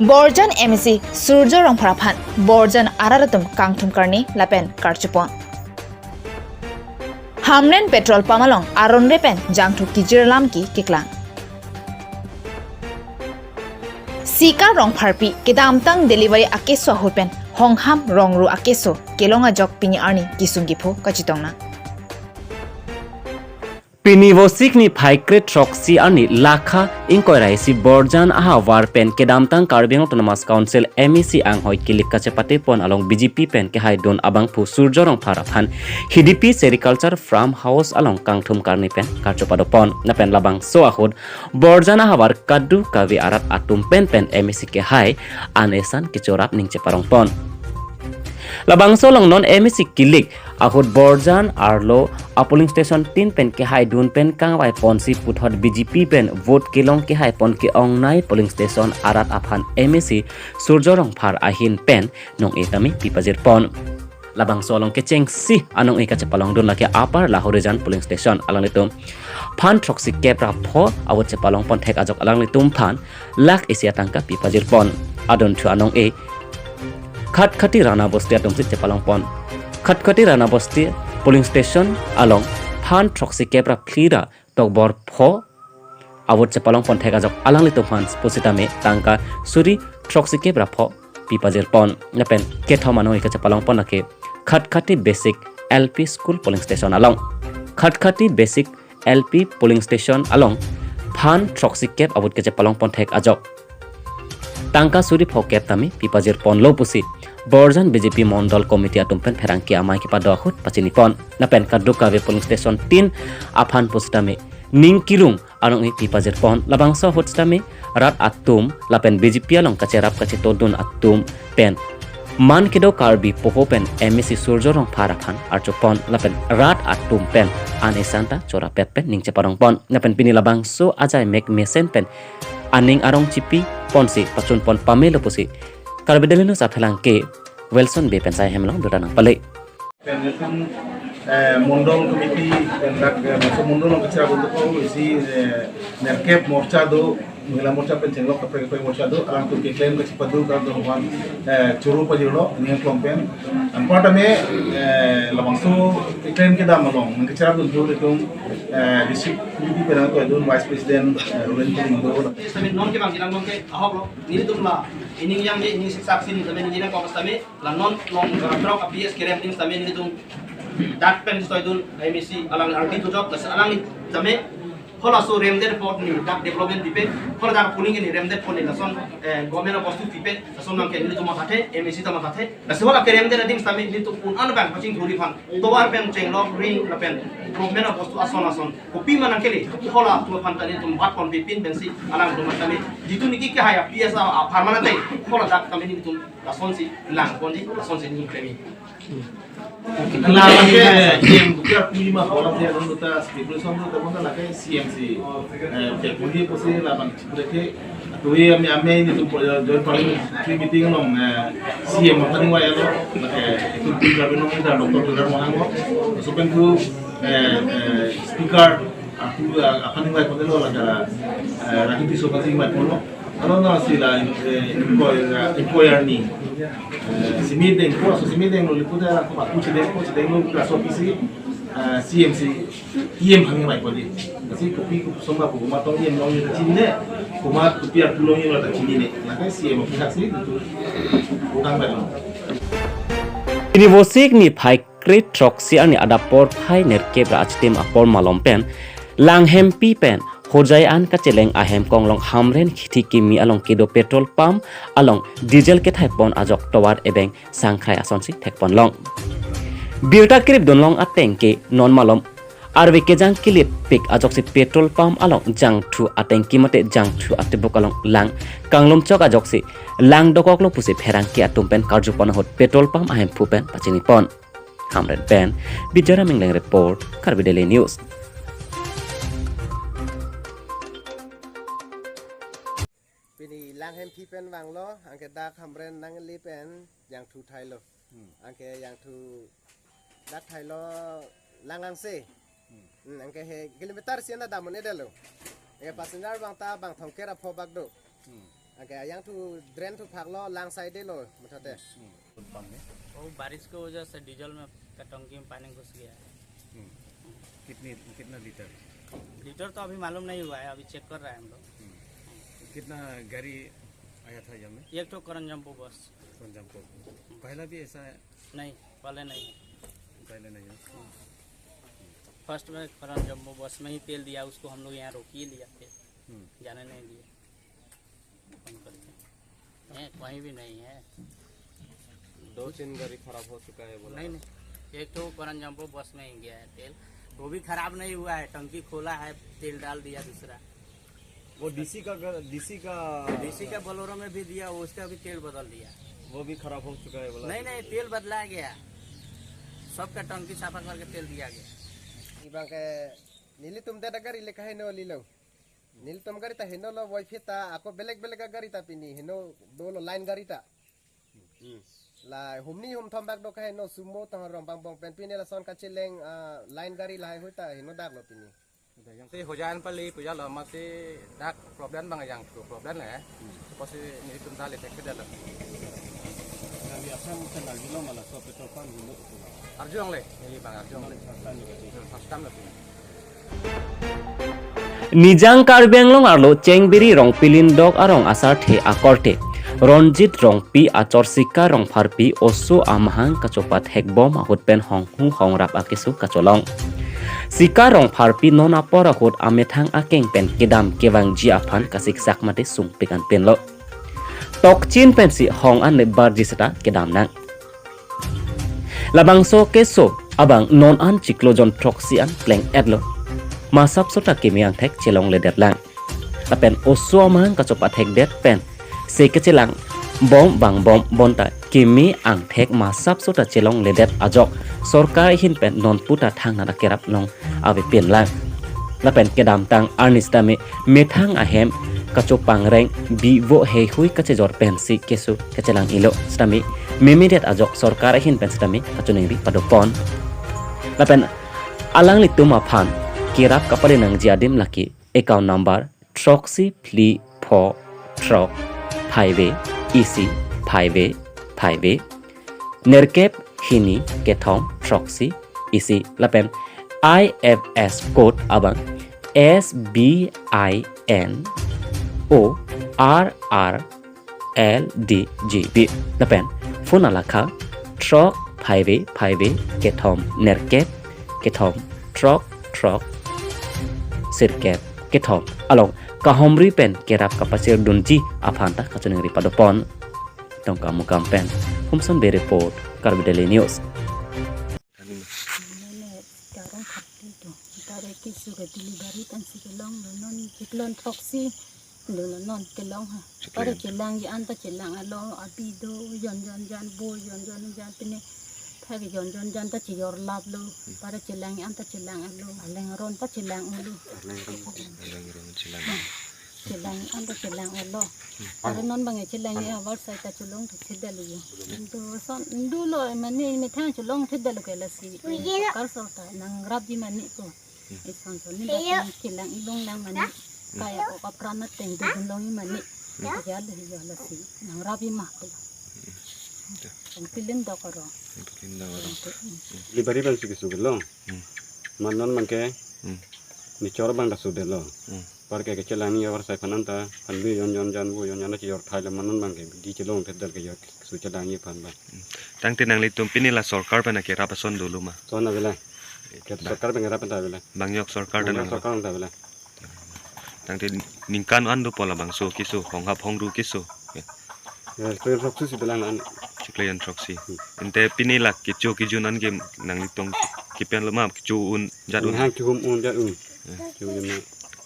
Borjan MSC Surjo Rongpharapan Borjan Araratum Kangthum Karni Lapen Karchupon Hamlen Petrol Pamalong Aron Repen Jangthu Kijirlam Ki Kiklang Sika Rongpharpi Kedamtang Delivery Akeso Hupen Hongham Rongru Akeso Kelonga Jok Pini Arni Kisungipho Kachitongna Pinivosik ni Paikre Troxy ani Lakha Inkorai si Borjan aha Warpen Kedamtang Karbing Autonomous Council MEC Anghoi Kilik Kachapate pon along BGP pen ke Haidon Abang Pu Surjorong Parapan Hidipi Sericulture Farm House along Kangthum Karni pen Karchopado pon na pen labang so ahod Borjan aha war Kaddu Kavi Arat Atum pen MEC ke Hai Anesan Kichorap ning Cheparong pon Labang solong non MEC Kilik Ahud Borjan Arlo a polling station 3 pen ke hai dun pen kang wai ponsi puthot BGP pen vote kilong ke hai pon ke ongnai polling station arat aphan MEC Surjorong Phar ahin pen nong etami pipajir pon labang solong ke cheng si anong eka chapalong dun lake upper Lahorejan polling station alang litum phan troxy kepra pho awot chapalong pon thek ajok alang litum phan lak asia tangka pipajir pon adon thu anong e khat khati rana bosti atom sit chapalong pon Khatkati Rana Bosti polling station along Phan Troxy Kepra Plira Togbor Pho Awot Chapalong Pon Thegajok Alang Litum Hans Positame Tangka Suri Troxy Kepra Pho Pipajir Pon Napen Kethomano Ika Chapalong Pon Ake Khatkati Basic LP School polling station along Khatkati Basic LP polling station along Phan Troxy Kep Awot Ke Chapalong Pon Theg Ajok Tangka Suri Pho Kep Tami Pipajir Pon Lo Pusi Borjan BJP Mondol Committee atumpen Ferangki amai ki padahut pachinipon napen kaddu kawe polling station 3 aphan postame ningkirung anong ipipajir pon labang so hotstame rat atum lapen BJP along kacerap kacitodun atum pen man kido karbi poho pen MEC Surjorong Pharapan archopon lapen rat atum pen anesanta chora pet pen ning cheparong pon napen pini labang so ajai mek mesen pen aning arong chipi ponsi pachun pon pamelo pusi Karbidalino sa Pelangke, Wilson B. Pensay Hemlong, Duranang Pali. Penelpon Mondol Committee, masuk Mondol bicara untuk isi merkep morcado, mula morca pencenglok ke morcado, alam tu klaim ke cipadu kalau tuan curu pajero ini kelompen. Empat ame labangso klaim kita malong, bicara untuk itu district committee penang tu itu vice president Rulen Tindo. Kami non ke bang jilang non ke ahok lo, ini tu lah. Ini yang ini saksi ni kami ni kau kami lah non long drop APS kirim ni kami ni tu dat pen stoi dun MEC alang arti tu job las alang ni kami kalau so remder port ni dak development pipe kalau dak puning ni remder port ni lason government of postu pipe lason nang ke ni tu makate MEC tu makate las wala ke remder adim kami ni tu pun an bank pacing thuri fan towar pen cheng lok ring la pen government of postu ason kopi mana kele kalau tu fan tadi tu empat pon pipin pensi alang tu kami jitu niki ke haya PS permanent kalau dak kami ni tu lason si lang pon di lason si ni premi Nah, yang bukan lima orang dia orang kita spekulasi itu teman kan lagi CMC, teknologi posisi lapan ciprete, tuh ya kami ini tu join parliamentary meeting nong CM apa nih wah ya lo, itu tiga benong kita doktor dokter mohang so kan tu speaker aku apa nih wah kalau lo ada lagi di sobat sih wah kalau ano sila employer ni si meeting ko so si meeting lo lipuda ko pakuchi de lo class office CMC IM hangin mai podi kasi kopi ko songa ko matong IM lo ni chine ko mat kopi ar tulong ni lo ta chine ne na kai CM ko kasi itu utang ba lo Ini vosik ni phai kre troxy ani adapor phai nerke bra achtem apor malompen langhem pi pen Hojai an ka celeng ahem konglong hamren khiti kimi along kido petrol pump along diesel ke thaipon ajok towar ebeng sangkhai asonsi thekpon long birta krip donlong atengke non malom arbe ke jang kilip pik ajok si petrol pump along jang thu atengki mate jang thu atebok along lang kanglom chok ajok si lang dokok lo pusi pherang ki atumpen karjupon hot petrol pump ahem phupen pachini pon hamren pen bijara mingleng report Karbidale news lang hem pipen wang lo angke dak hamren nang lipen yang tu thai lo angke yang tu dak thai lo langang se angke he kilometer siana da mone delo e passenger bang ta bang thongke ra pho bak do อันแกยังทูเดรนทูผักล้อล้างไซได้เลยมันทัดเด้ वो बारिश की वजह से diesel में टंकी में पानी घुस गया है कितना लीटर लीटर तो अभी मालूम नहीं हुआ है अभी चेक कर रहे हैं हम लोग कितना गाड़ी आया था यहाँ में एक तो करन जम्पो बस पंजाब को पहला भी ऐसा है नहीं पहले नहीं पहले नहीं है फर्स्ट में करन जम्पो बस में ही तेल दिया उसको हम लोग यहाँ रोक ही लिया फिर जाने नहीं दिए बंद करके कहीं भी नहीं है 2-3 गाड़ी खराब हो चुका है बोला नहीं एक तो करन जम्पो बस में ही गया है तेल वो भी खराब नहीं हुआ है टंकी खोला है तेल डाल दिया दूसरा वो डीसी का बोलोरो में भी दिया उसका भी तेल बदल दिया वो भी खराब हो चुका है बोला नहीं तेल बदला गया सबका टंकी साफा करके तेल दिया गया ibang ke nili tum da gari le kahe no lilo nil tum gari ta heno lo wifi ta ako belek gari ta pini heno do lo line gari ta la humni hum thom bak do kahe no sumo ta rom bang bong pen pini la son ka chileng line gari la hoita heno dak lo pini si hujan pali puja lo masih dak problem bang yang tu problem lah pasti ni tunta le tek dah Kami akan kenal dulu malah so petrol pump dulu arjung le ni bang arjung first time lah Nijang Karbenglong arlo Chengbiri rong Pilindok arong asar the akorte Ronjit rong pi acor sika rong farpi osu amahang kacopat hekbom ahut pen hong hu hong rap akesu kacolong Sika rong farpi non apor ahut amethang akeng pen kedam kewang ji aphan kasik sakmate sung pekan pen lo Tok chin pen si hong an ne barji seta kedam nang Labang so keso abang non an ciklojon proxy an pleng edlo Masap sota kimiang thek chelong ledet lang Lapen osu amahang kacopat hek det pen Sekecelang bom bang bom bonta kimi ang thek masap sota chelong ledet ajok sorkar hin pen non puta thang na kerap long ave pen lang la pen kedam tang arnistame methang ahem kachopang reng bi vo he hui kache jor pen si kesu kecelang ilo stami mimidet ajok sorkar hin pen stami kachuning ri padopon la pen alang lituma phan kirap kapale nang jiadim laki account number troxy pli for truck highway EC highway Nerkep hini kethong proxy EC lapen IFS code abang SBIN ORRLDGB lapen phone alakha truck highway kethom Nerkep kethom truck sirkep kethom along kahomri pen kerap kapasir dunji aphanta kachuneng ripadopon tong kamu kampen humson be report Karbideli News Sekarang kapten tu, tarik suka delivery kan si kelong, non ciklon proxy, non kelong ha. Pada celang di anta celang alo abido, jan boy, jan pini, thagi jan ta ciyor lab lo. Pada celang anta celang alo, aleng ron ta celang alo. Celang anta celang alo. Pada non bangai celang ni awal saya ta culung tu tidak lagi. Dulu mani metang culung tidak lagi lasi. Kalau sorta nang rab di mani tu. Isan ni dah celang ilung lang mani. Kaya o kaprana teng tu long mani. Jadi lasi. Nang rab di mah tu. Pilin dah karo. Libari bang sugi sugelong, manon mangke, ni cor bang dah sudelo. Parke kecelang ni awar saya pananta, panbi yon bu yon na cior Thailand manon mangke di celong tedal ke yor sucelang ni pan bang. Tang tinang litum pini la sorkar pena kira pason dulu mah. Sona bela, kita sorkar pengen apa bela? Bang yok sorkar dan sorkar anda bela. Tang tin ningkan andu pola bang so kisu, honghap hongdu kisu. Ya, saya proxy si bela nan. Ciklayan proxy. Ente pini la kiju nan game nang litung kipian lemah kiju un jadun. Hang kihum un jadun. Kihum ni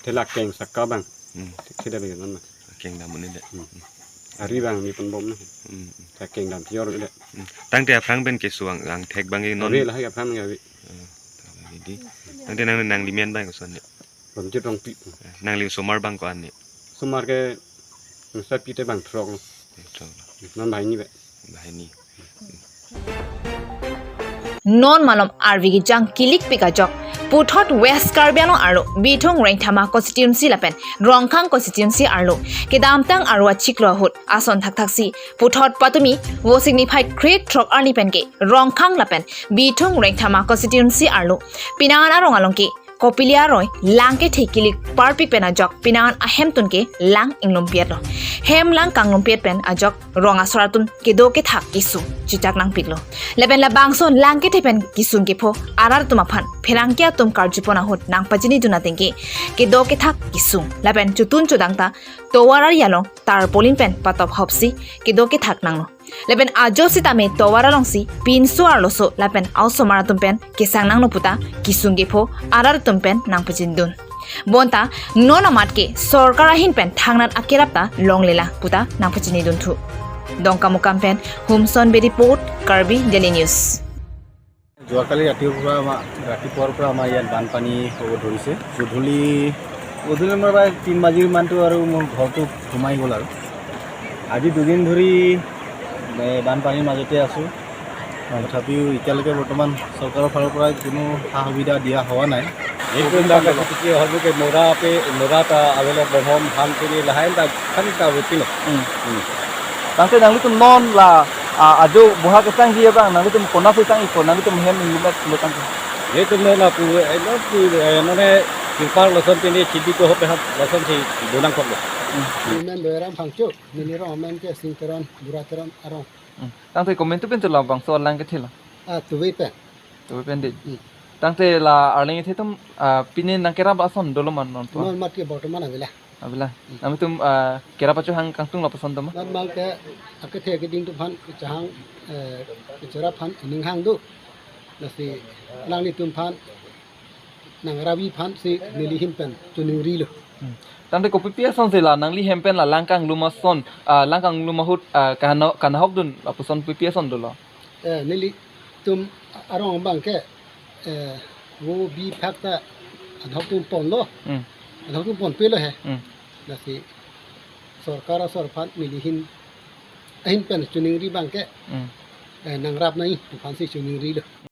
telak keng sakka bang. Tidak lagi nan. Keng damun ini. Ari bang ni pun bom. Tak keng dam cior ini. Tang dia prang ben kisu ang tek bang non. Ari lah ya prang ngawi. Jadi tang dia nang limian bang kosan ni. Bom jadong pi. Nang lim somar bang ko an ni. Sumar ke nusat pite bang trok. Nan bahini be. Bahini. non malom RV gi jang kilik pika jok puthot West Karbi Anglong arlo bithong Rengthama constituency lapen Rongkhang constituency arlo kedamtang arwa chiklo hut ason thakthi puthot patumi wo signified create trok arni penke Rongkhang lapen bithong Rengthama constituency arlo pinan arong alongke Kopilia roy langke thekilik parpik pen ajok pinan ahem tunke lang inglom piatlo hem lang kanglom piat pen ajok ronga soratun kedo ke thak kisu chitak nang piklo leben la bangson langke thepen kisun ke pho arar tumaphan pherangkia tum karjupona hot nang pajini duna tengke kedo ke thak kisu leben chutun chudangta towarar yalong tar polin pen patop hopsi kedo ke thak nanglo leben ajo sitame towara longsi pinso arloso lapen also maratum pen kesang nang no puta kisunge pho arar tumpen nang pajindun bonta nona matke sarkar ahin pen thangnat akerapta longlela puta nang pajini dun thu dongka mukam pen humson be report Karbi Daily News যোৱাকালি ৰাতিপুৱাৰ পৰা আমাৰ ইয়াত বানপানী হ'ব ধৰিছে গধূলি মোৰ প্ৰায় 3 বাজিৰ মানটো আৰু মোৰ ঘৰটো সোমাই গ'ল আৰু আজি দুদিন ধৰি বানপানীৰ মাজতে আছোঁ তথাপিও এতিয়ালৈকে বৰ্তমান চৰকাৰৰ ফালৰ পৰা কোনো সা সুবিধা দিয়া হোৱা নাই Tangte nang litum non la ajo buha ke sang dia bang nang litum kona pe sang ikon nang litum hem ngilat lutan itu na pu nane kirpar lasan tini chidi ko hope hat lasan si donang ko men beram phangchu miniro men ke singteron durataron arong Tangte komen tu pen tu la bang so lang ke thila tuwi pe tu pen dit Tangte la arling the tum pinin nang kera ba son doloman non tu non mat ke bortoman avela abila nami tum kera pacho hang kangtung la pason tum non mal ke ake the ke ding tu phan chang chara phan ning hang du nasi lang ni tum phan nang rawi phan si nili him pen tunuri lo Tangte ko pipia son se la nang li hempen la langkang luma son langkang luma hut kana hok dun la pason pipia son dolo nili tum arong bang ke wo bi phakta adhok tum pon lo adhok tum pon pe lo he nasi sarkara sarphan milihin ahin pen chuning ri bang ke nang rap nai tu phan si chuning ri lo